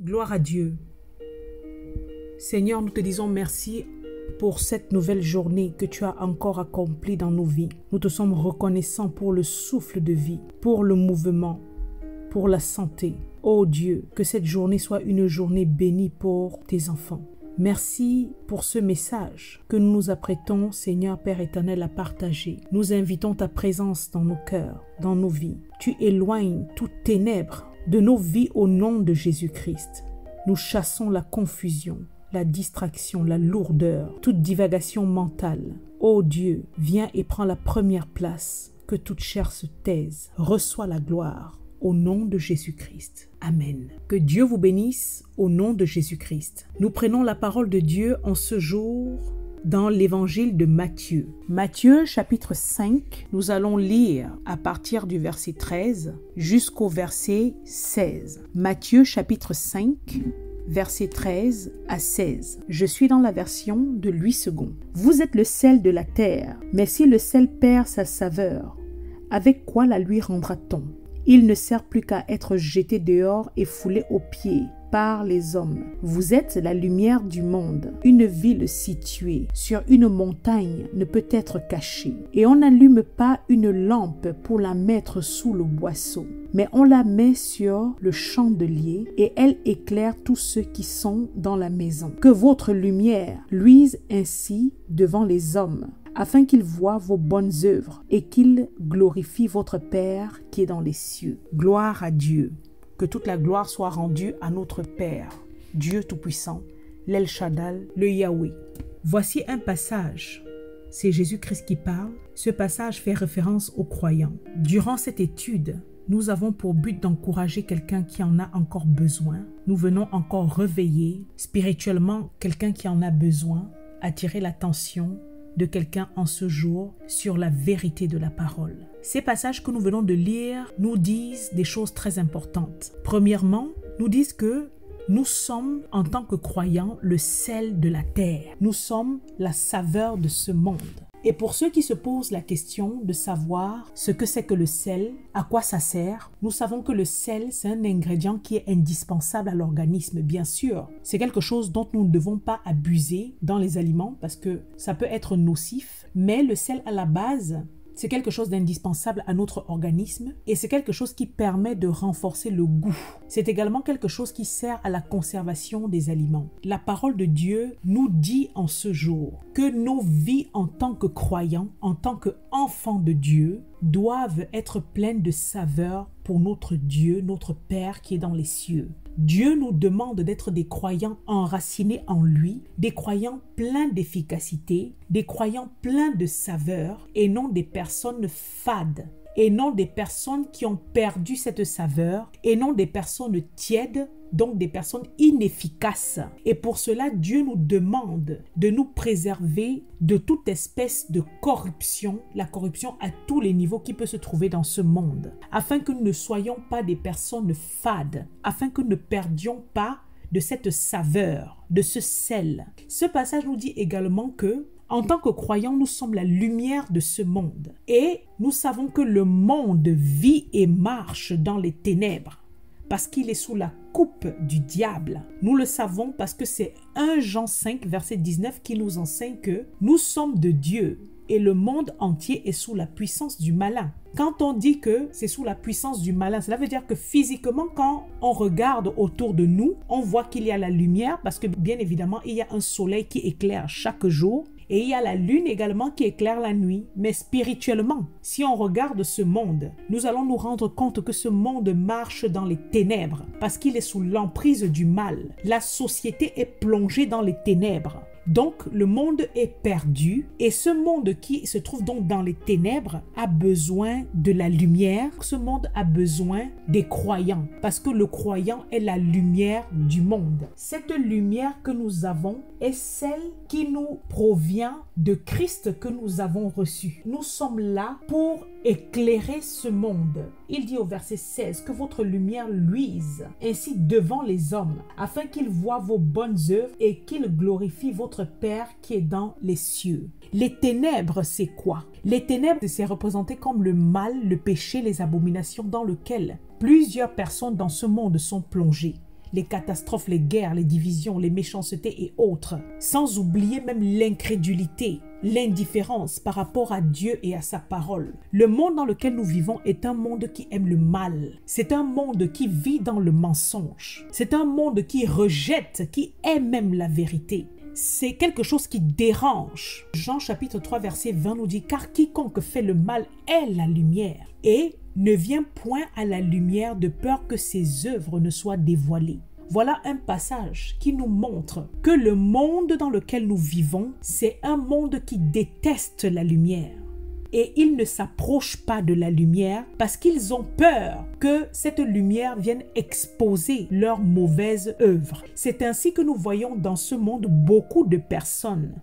Gloire à Dieu. Seigneur, nous te disons merci pour cette nouvelle journée que tu as encore accomplie dans nos vies. Nous te sommes reconnaissants pour le souffle de vie, pour le mouvement, pour la santé. Ô Dieu, que cette journée soit une journée bénie pour tes enfants. Merci pour ce message que nous nous apprêtons, Seigneur Père éternel, à partager. Nous invitons ta présence dans nos cœurs, dans nos vies. Tu éloignes toutes ténèbres de nos vies au nom de Jésus-Christ. Nous chassons la confusion, la distraction, la lourdeur, toute divagation mentale. Ô Dieu, viens et prends la première place, que toute chair se taise. Reçois la gloire. Au nom de Jésus-Christ. Amen. Que Dieu vous bénisse au nom de Jésus-Christ. Nous prenons la parole de Dieu en ce jour dans l'évangile de Matthieu. Matthieu chapitre 5, nous allons lire à partir du verset 13 jusqu'au verset 16. Matthieu chapitre 5, versets 13 à 16. Je suis dans la version de Louis II. Vous êtes le sel de la terre, mais si le sel perd sa saveur, avec quoi la lui rendra-t-on? Il ne sert plus qu'à être jeté dehors et foulé aux pieds par les hommes. Vous êtes la lumière du monde. Une ville située sur une montagne ne peut être cachée. Et on n'allume pas une lampe pour la mettre sous le boisseau, mais on la met sur le chandelier et elle éclaire tous ceux qui sont dans la maison. Que votre lumière luise ainsi devant les hommes, afin qu'ils voient vos bonnes œuvres et qu'ils glorifient votre Père qui est dans les cieux. Gloire à Dieu. Que toute la gloire soit rendue à notre Père, Dieu Tout-Puissant, l'El Shaddai, le Yahweh. Voici un passage. C'est Jésus-Christ qui parle. Ce passage fait référence aux croyants. Durant cette étude, nous avons pour but d'encourager quelqu'un qui en a encore besoin. Nous venons encore réveiller spirituellement quelqu'un qui en a besoin, attirer l'attention de quelqu'un en ce jour sur la vérité de la parole. Ces passages que nous venons de lire nous disent des choses très importantes. Premièrement, nous disent que nous sommes, en tant que croyants, le sel de la terre. Nous sommes la saveur de ce monde. Et pour ceux qui se posent la question de savoir ce que c'est que le sel, à quoi ça sert, nous savons que le sel, c'est un ingrédient qui est indispensable à l'organisme, bien sûr. C'est quelque chose dont nous ne devons pas abuser dans les aliments parce que ça peut être nocif, mais le sel à la base, c'est quelque chose d'indispensable à notre organisme et c'est quelque chose qui permet de renforcer le goût. C'est également quelque chose qui sert à la conservation des aliments. La parole de Dieu nous dit en ce jour que nos vies en tant que croyants, en tant qu'enfants de Dieu, doivent être pleines de saveur pour notre Dieu, notre Père qui est dans les cieux. Dieu nous demande d'être des croyants enracinés en lui, des croyants pleins d'efficacité, des croyants pleins de saveur et non des personnes fades, et non des personnes qui ont perdu cette saveur, et non des personnes tièdes, donc des personnes inefficaces. Et pour cela, Dieu nous demande de nous préserver de toute espèce de corruption, la corruption à tous les niveaux qui peut se trouver dans ce monde, afin que nous ne soyons pas des personnes fades, afin que nous ne perdions pas de cette saveur, de ce sel. Ce passage nous dit également que en tant que croyants, nous sommes la lumière de ce monde. Et nous savons que le monde vit et marche dans les ténèbres parce qu'il est sous la coupe du diable. Nous le savons parce que c'est 1 Jean 5, verset 19 qui nous enseigne que nous sommes de Dieu et le monde entier est sous la puissance du malin. Quand on dit que c'est sous la puissance du malin, cela veut dire que physiquement, quand on regarde autour de nous, on voit qu'il y a la lumière parce que bien évidemment, il y a un soleil qui éclaire chaque jour. Et il y a la lune également qui éclaire la nuit. Mais spirituellement, si on regarde ce monde, nous allons nous rendre compte que ce monde marche dans les ténèbres parce qu'il est sous l'emprise du mal. La société est plongée dans les ténèbres. Donc, le monde est perdu et ce monde qui se trouve donc dans les ténèbres a besoin de la lumière. Ce monde a besoin des croyants parce que le croyant est la lumière du monde. Cette lumière que nous avons est celle qui nous provient de Christ que nous avons reçu. Nous sommes là pour éclairer ce monde. Il dit au verset 16 que votre lumière luise ainsi devant les hommes afin qu'ils voient vos bonnes œuvres et qu'ils glorifient votre Père qui est dans les cieux. Les ténèbres, c'est quoi? Les ténèbres, c'est représenté comme le mal, le péché, les abominations dans lequel plusieurs personnes dans ce monde sont plongées. les catastrophes, les guerres, les divisions, les méchancetés et autres. Sans oublier même l'incrédulité, l'indifférence par rapport à Dieu et à sa parole. Le monde dans lequel nous vivons est un monde qui aime le mal. C'est un monde qui vit dans le mensonge. C'est un monde qui rejette, qui aime même la vérité. C'est quelque chose qui dérange. Jean chapitre 3 verset 20 nous dit « Car quiconque fait le mal est la lumière et ne vient point à la lumière de peur que ses œuvres ne soient dévoilées. » Voilà un passage qui nous montre que le monde dans lequel nous vivons, c'est un monde qui déteste la lumière. Et ils ne s'approchent pas de la lumière parce qu'ils ont peur que cette lumière vienne exposer leurs mauvaises œuvres. C'est ainsi que nous voyons dans ce monde beaucoup de personnes.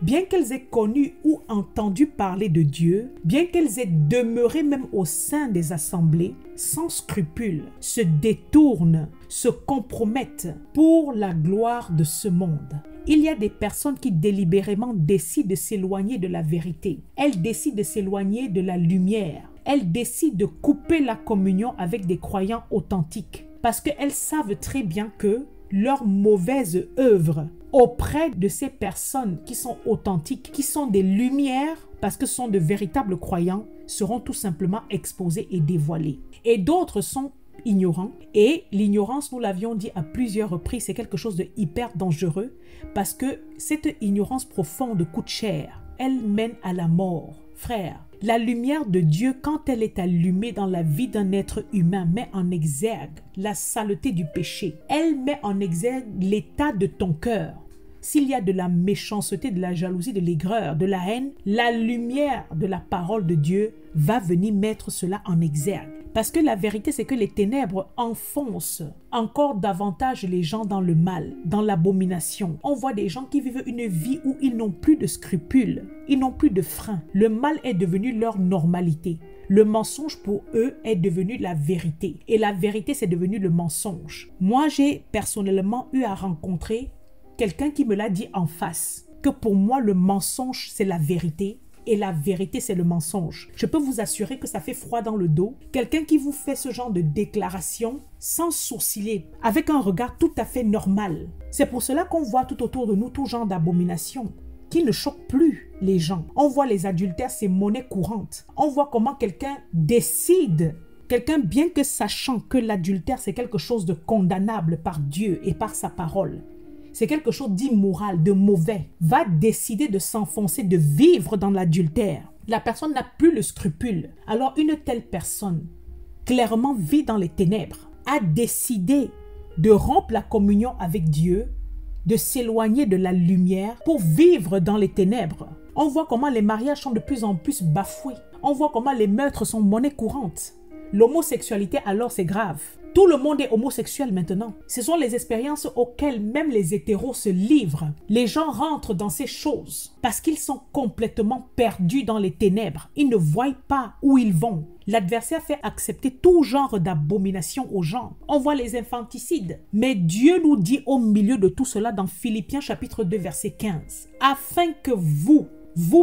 Bien qu'elles aient connu ou entendu parler de Dieu, bien qu'elles aient demeuré même au sein des assemblées, sans scrupule, se détournent, se compromettent pour la gloire de ce monde. Il y a des personnes qui délibérément décident de s'éloigner de la vérité. Elles décident de s'éloigner de la lumière. Elles décident de couper la communion avec des croyants authentiques parce qu'elles savent très bien que leurs mauvaises œuvres auprès de ces personnes qui sont authentiques, qui sont des lumières, parce que ce sont de véritables croyants, seront tout simplement exposées et dévoilées. Et d'autres sont ignorants. Et l'ignorance, nous l'avions dit à plusieurs reprises, c'est quelque chose de hyper dangereux parce que cette ignorance profonde coûte cher. Elle mène à la mort. Frère, la lumière de Dieu, quand elle est allumée dans la vie d'un être humain, met en exergue la saleté du péché. Elle met en exergue l'état de ton cœur. S'il y a de la méchanceté, de la jalousie, de l'aigreur, de la haine, la lumière de la parole de Dieu va venir mettre cela en exergue. Parce que la vérité, c'est que les ténèbres enfoncent encore davantage les gens dans le mal, dans l'abomination. On voit des gens qui vivent une vie où ils n'ont plus de scrupules, ils n'ont plus de freins. Le mal est devenu leur normalité. Le mensonge pour eux est devenu la vérité. Et la vérité, c'est devenu le mensonge. Moi, j'ai personnellement eu à rencontrer quelqu'un qui me l'a dit en face, que pour moi, le mensonge, c'est la vérité. Et la vérité, c'est le mensonge. Je peux vous assurer que ça fait froid dans le dos. Quelqu'un qui vous fait ce genre de déclaration sans sourciller, avec un regard tout à fait normal. C'est pour cela qu'on voit tout autour de nous tout genre d'abominations qui ne choquent plus les gens. On voit les adultères, c'est monnaie courante. On voit comment quelqu'un décide, quelqu'un bien que sachant que l'adultère, c'est quelque chose de condamnable par Dieu et par sa parole. C'est quelque chose d'immoral, de mauvais, va décider de s'enfoncer, de vivre dans l'adultère. La personne n'a plus le scrupule. Alors une telle personne, clairement vit dans les ténèbres, a décidé de rompre la communion avec Dieu, de s'éloigner de la lumière pour vivre dans les ténèbres. On voit comment les mariages sont de plus en plus bafoués. On voit comment les meurtres sont monnaie courante. L'homosexualité, alors, c'est grave. Tout le monde est homosexuel maintenant. Ce sont les expériences auxquelles même les hétéros se livrent. Les gens rentrent dans ces choses parce qu'ils sont complètement perdus dans les ténèbres. Ils ne voient pas où ils vont. L'adversaire fait accepter tout genre d'abomination aux gens. On voit les infanticides. Mais Dieu nous dit au milieu de tout cela dans Philippiens chapitre 2 verset 15. Afin que vous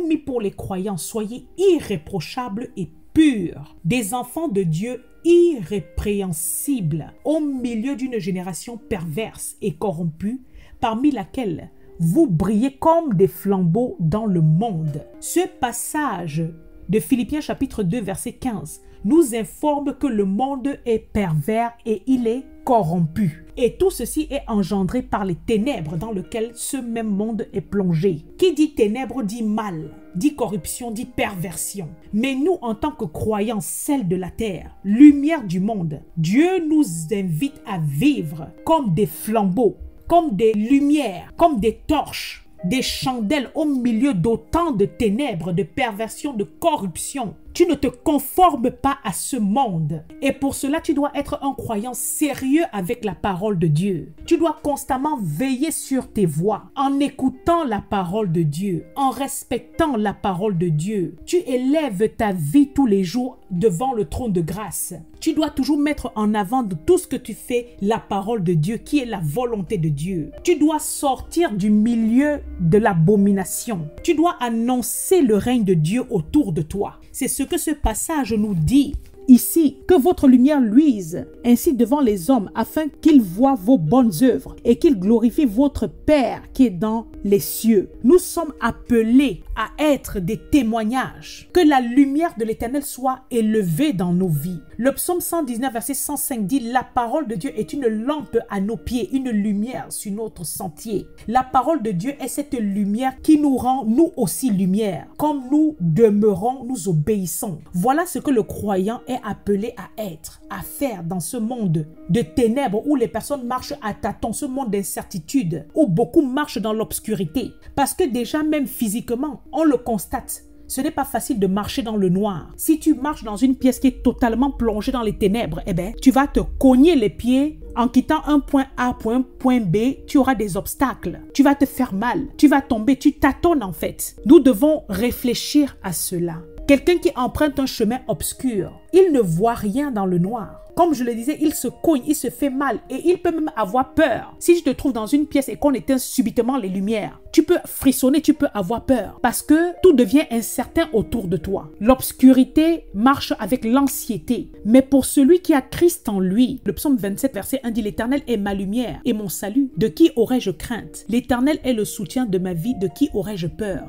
mis pour les croyants, soyez irréprochables et purs, des enfants de Dieu irrépréhensibles au milieu d'une génération perverse et corrompue, parmi laquelle vous brillez comme des flambeaux dans le monde. Ce passage de Philippiens chapitre 2 verset 15 nous informe que le monde est pervers et il est corrompu. Et tout ceci est engendré par les ténèbres dans lesquelles ce même monde est plongé. Qui dit ténèbres dit mal, dit corruption, dit perversion. Mais nous, en tant que croyants, celles de la terre, lumière du monde, Dieu nous invite à vivre comme des flambeaux, comme des lumières, comme des torches, des chandelles au milieu d'autant de ténèbres, de perversion, de corruption. Tu ne te conformes pas à ce monde. Et pour cela, tu dois être un croyant sérieux avec la parole de Dieu. Tu dois constamment veiller sur tes voies, en écoutant la parole de Dieu, en respectant la parole de Dieu. Tu élèves ta vie tous les jours devant le trône de grâce. Tu dois toujours mettre en avant de tout ce que tu fais la parole de Dieu, qui est la volonté de Dieu. Tu dois sortir du milieu de l'abomination. Tu dois annoncer le règne de Dieu autour de toi. C'est ce que ce passage nous dit. ici, que votre lumière luise ainsi devant les hommes, afin qu'ils voient vos bonnes œuvres et qu'ils glorifient votre Père qui est dans les cieux. Nous sommes appelés à être des témoignages, que la lumière de l'Éternel soit élevée dans nos vies. Le psaume 119, verset 105 dit: la parole de Dieu est une lampe à nos pieds, une lumière sur notre sentier. La parole de Dieu est cette lumière qui nous rend nous aussi lumière. Comme nous demeurons, nous obéissons. Voilà ce que le croyant est appelé à être, à faire dans ce monde de ténèbres où les personnes marchent à tâtons, ce monde d'incertitude, où beaucoup marchent dans l'obscurité. Parce que déjà même physiquement, on le constate. Ce n'est pas facile de marcher dans le noir. Si tu marches dans une pièce qui est totalement plongée dans les ténèbres, eh bien, tu vas te cogner les pieds en quittant un point A pour un point B. Tu auras des obstacles. Tu vas te faire mal. Tu vas tomber. Tu tâtonnes en fait. Nous devons réfléchir à cela. Quelqu'un qui emprunte un chemin obscur, il ne voit rien dans le noir. Comme je le disais, il se cogne, il se fait mal et il peut même avoir peur. Si je te trouve dans une pièce et qu'on éteint subitement les lumières, tu peux frissonner, tu peux avoir peur parce que tout devient incertain autour de toi. L'obscurité marche avec l'anxiété. Mais pour celui qui a Christ en lui, le psaume 27, verset 1 dit: l'Éternel est ma lumière et mon salut. De qui aurais-je crainte? L'Éternel est le soutien de ma vie. De qui aurais-je peur?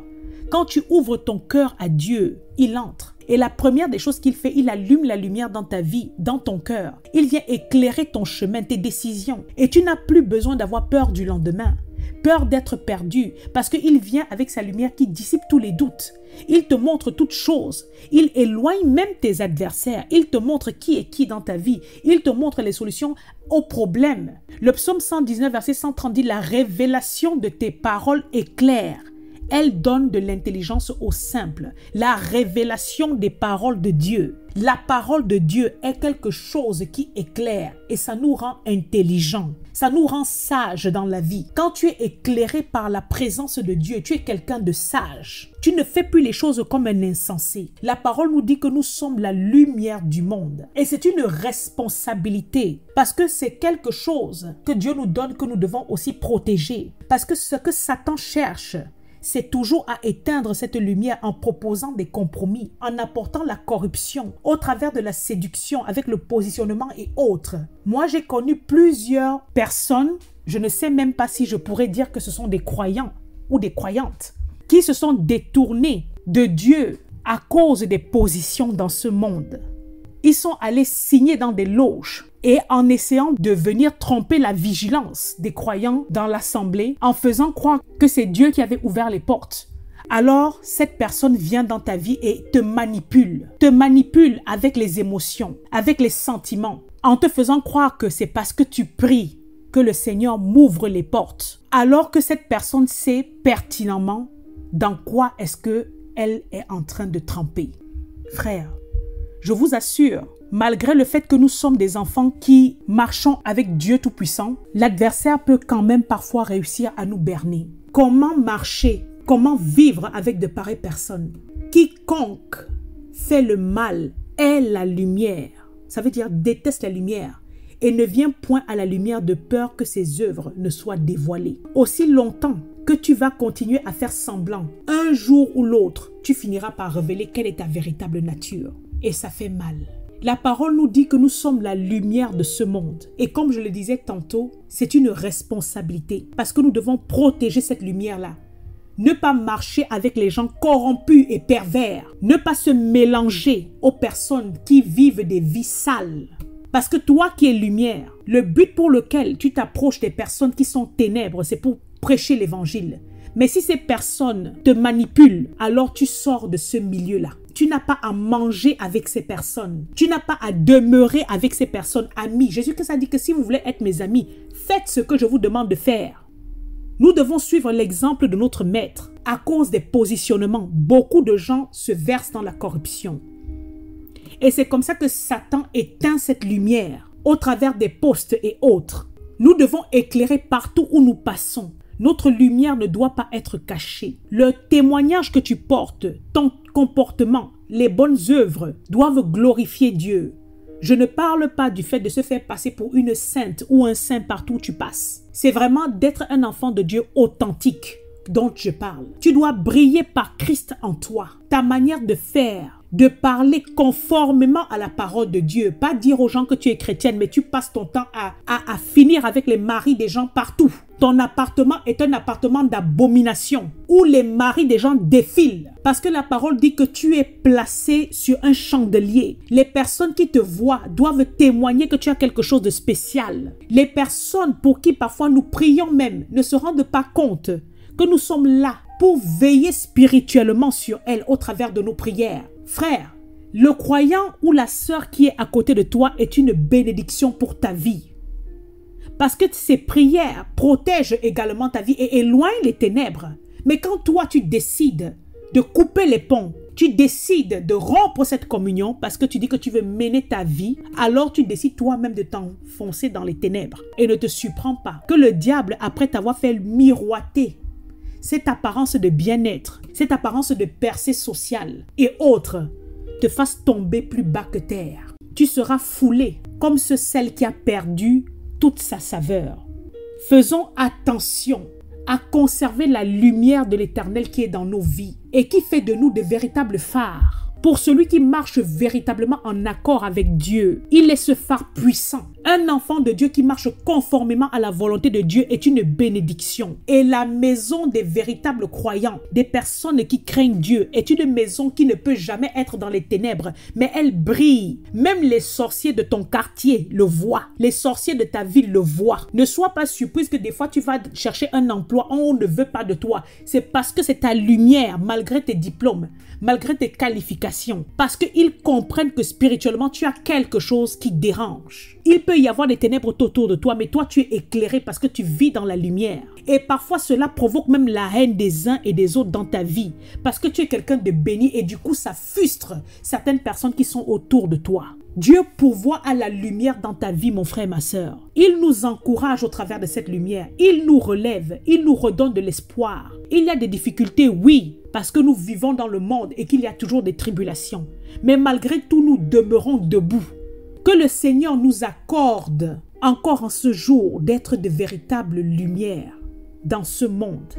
Quand tu ouvres ton cœur à Dieu, il entre. Et la première des choses qu'il fait, il allume la lumière dans ta vie, dans ton cœur. Il vient éclairer ton chemin, tes décisions. Et tu n'as plus besoin d'avoir peur du lendemain, peur d'être perdu, parce qu'il vient avec sa lumière qui dissipe tous les doutes. Il te montre toutes choses. Il éloigne même tes adversaires. Il te montre qui est qui dans ta vie. Il te montre les solutions aux problèmes. Le psaume 119, verset 130 dit: la révélation de tes paroles est claire. Elle donne de l'intelligence aux simples. La révélation des paroles de Dieu. La parole de Dieu est quelque chose qui éclaire et ça nous rend intelligents. Ça nous rend sages dans la vie. Quand tu es éclairé par la présence de Dieu, tu es quelqu'un de sage. Tu ne fais plus les choses comme un insensé. La parole nous dit que nous sommes la lumière du monde. Et c'est une responsabilité parce que c'est quelque chose que Dieu nous donne que nous devons aussi protéger. Parce que ce que Satan cherche, c'est toujours à éteindre cette lumière en proposant des compromis, en apportant la corruption au travers de la séduction avec le positionnement et autres. Moi, j'ai connu plusieurs personnes, je ne sais même pas si je pourrais dire que ce sont des croyants ou des croyantes, qui se sont détournés de Dieu à cause des positions dans ce monde. Ils sont allés signer dans des loges et en essayant de venir tromper la vigilance des croyants dans l'assemblée, en faisant croire que c'est Dieu qui avait ouvert les portes. Alors, cette personne vient dans ta vie et te manipule avec les émotions, avec les sentiments, en te faisant croire que c'est parce que tu pries que le Seigneur m'ouvre les portes, alors que cette personne sait pertinemment dans quoi est-ce qu'elle est en train de tremper. Frère, je vous assure, malgré le fait que nous sommes des enfants qui marchons avec Dieu Tout-Puissant, l'adversaire peut quand même parfois réussir à nous berner. Comment marcher, comment vivre avec de pareilles personnes? Quiconque fait le mal est la lumière. Ça veut dire déteste la lumière et ne vient point à la lumière de peur que ses œuvres ne soient dévoilées. Aussi longtemps que tu vas continuer à faire semblant, un jour ou l'autre, tu finiras par révéler quelle est ta véritable nature. Et ça fait mal. La parole nous dit que nous sommes la lumière de ce monde. Et comme je le disais tantôt, c'est une responsabilité parce que nous devons protéger cette lumière-là. Ne pas marcher avec les gens corrompus et pervers. Ne pas se mélanger aux personnes qui vivent des vies sales. Parce que toi qui es lumière, le but pour lequel tu t'approches des personnes qui sont ténèbres, c'est pour prêcher l'évangile. Mais si ces personnes te manipulent, alors tu sors de ce milieu-là. Tu n'as pas à manger avec ces personnes. Tu n'as pas à demeurer avec ces personnes amies. Jésus-Christ a dit que si vous voulez être mes amis, faites ce que je vous demande de faire. Nous devons suivre l'exemple de notre maître. À cause des positionnements, beaucoup de gens se versent dans la corruption. Et c'est comme ça que Satan éteint cette lumière au travers des postes et autres. Nous devons éclairer partout où nous passons. Notre lumière ne doit pas être cachée. Le témoignage que tu portes, ton comportement, les bonnes œuvres doivent glorifier Dieu. Je ne parle pas du fait de se faire passer pour une sainte ou un saint partout où tu passes. C'est vraiment d'être un enfant de Dieu authentique dont je parle. Tu dois briller par Christ en toi. Ta manière de faire de parler conformément à la parole de Dieu. Pas dire aux gens que tu es chrétienne, mais tu passes ton temps à finir avec les maris des gens partout. Ton appartement est un appartement d'abomination où les maris des gens défilent. Parce que la parole dit que tu es placé sur un chandelier. Les personnes qui te voient doivent témoigner que tu as quelque chose de spécial. Les personnes pour qui parfois nous prions même ne se rendent pas compte que nous sommes là pour veiller spirituellement sur elles au travers de nos prières. Frère, le croyant ou la sœur qui est à côté de toi est une bénédiction pour ta vie. Parce que ces prières protègent également ta vie et éloignent les ténèbres. Mais quand toi, tu décides de couper les ponts, tu décides de rompre cette communion parce que tu dis que tu veux mener ta vie, alors tu décides toi-même de t'enfoncer dans les ténèbres. Et ne te surprends pas que le diable, après t'avoir fait miroiter cette apparence de bien-être, cette apparence de percée sociale et autres, te fasse tomber plus bas que terre. Tu seras foulé comme ce sel qui a perdu toute sa saveur. Faisons attention à conserver la lumière de l'Éternel qui est dans nos vies et qui fait de nous de véritables phares. Pour celui qui marche véritablement en accord avec Dieu, il est ce phare puissant. Un enfant de Dieu qui marche conformément à la volonté de Dieu est une bénédiction. Et la maison des véritables croyants, des personnes qui craignent Dieu, est une maison qui ne peut jamais être dans les ténèbres, mais elle brille. Même les sorciers de ton quartier le voient. Les sorciers de ta ville le voient. Ne sois pas surprise que des fois tu vas chercher un emploi, on ne veut pas de toi. C'est parce que c'est ta lumière, malgré tes diplômes, malgré tes qualifications. Parce qu'ils comprennent que spirituellement, tu as quelque chose qui dérange. Il peut y avoir des ténèbres autour de toi, mais toi, tu es éclairé parce que tu vis dans la lumière. Et parfois, cela provoque même la haine des uns et des autres dans ta vie. Parce que tu es quelqu'un de béni et du coup, ça frustre certaines personnes qui sont autour de toi. Dieu pourvoit à la lumière dans ta vie, mon frère et ma sœur. Il nous encourage au travers de cette lumière. Il nous relève. Il nous redonne de l'espoir. Il y a des difficultés, oui, parce que nous vivons dans le monde et qu'il y a toujours des tribulations. Mais malgré tout, nous demeurons debout. Que le Seigneur nous accorde encore en ce jour d'être de véritables lumières dans ce monde.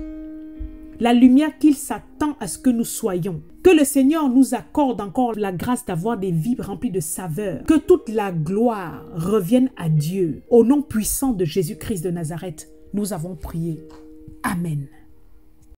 La lumière qu'il s'attend à ce que nous soyons. Que le Seigneur nous accorde encore la grâce d'avoir des vies remplies de saveur. Que toute la gloire revienne à Dieu. Au nom puissant de Jésus-Christ de Nazareth, nous avons prié. Amen.